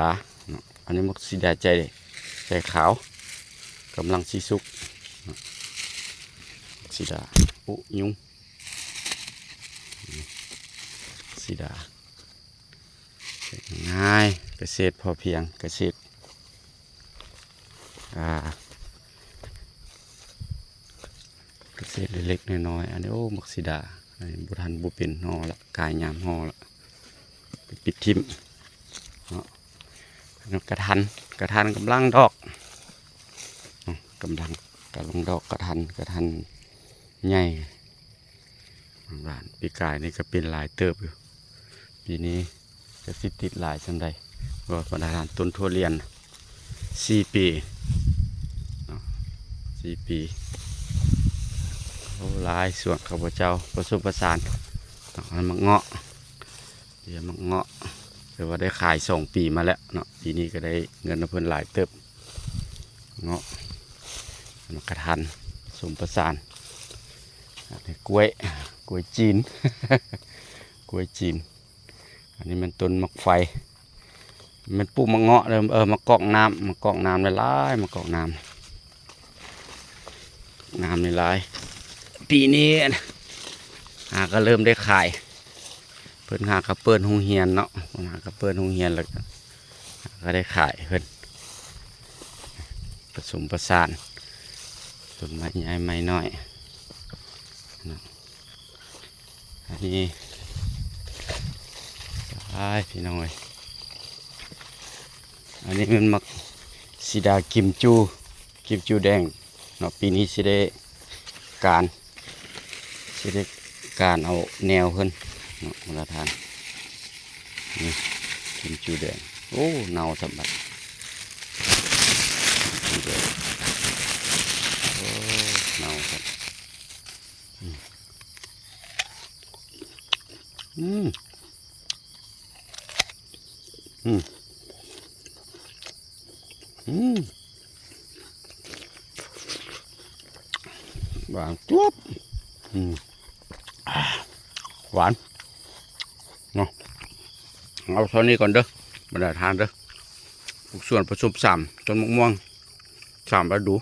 ดาอันนี้มักสีดาใจขาวกำลังสีสุกสีดาอุยุงสีดาง่ายเกษตรพอเพียงเกษตรเกษตรเล็กๆน้อยๆอันนี้โอ้มักสีดาบุทันบุเป็นห่อละกายยามห่อละปิดทิมกระทันกำลังดอกกำลังดอกกระทันใหญ่บ้านปีกายนี่ก็เป็นลายเติบอยู่ปีนี้จะติดลายสันใดว่าประธานต้นทั่วเรียน4 ปีโอ้ลายส่วนข้าพเจ้าประสบประสานมักเงาะเดี๋ยวมักเงาะแต่ว่าได้ขาย2 ปีมาแล้วเนาะปีนี้ก็ได้เงินเพิ่นหลายเติบเงาะกระทันสมประสานกล้วยจีน กล้วยจีนอันนี้มันต้นมักไฟมันปลูกมะเงาะเลยมากอกน้ำหลายมากอกน้ำหลายปีนี้ก็เริ่มได้ขายเพิ่นหากระเปิดโรงเรียนเนาะหากระเปิดโรงเรียนแล้วก็ได้ขายเพิ่นผสมประสานต้นไม้ใหญ่ไม้น้อยอันนี้พี่น้องเลยอันนี้มันมักสีดากิมจูแดงเนาะปีนี้สิได้การเอาแนวขึ้นเนาะมาทานนี่กิมจูแดงโอ้เนาสมบัติโอ้เนาครับหวานจุ๊บหวานเนาะเอาเท่านี้ก่อนเด้อมาได้ทานเด้อปลูกส่วนผสม3 ต้นมะม่วง3ฤดู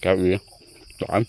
แก้วอีกสอน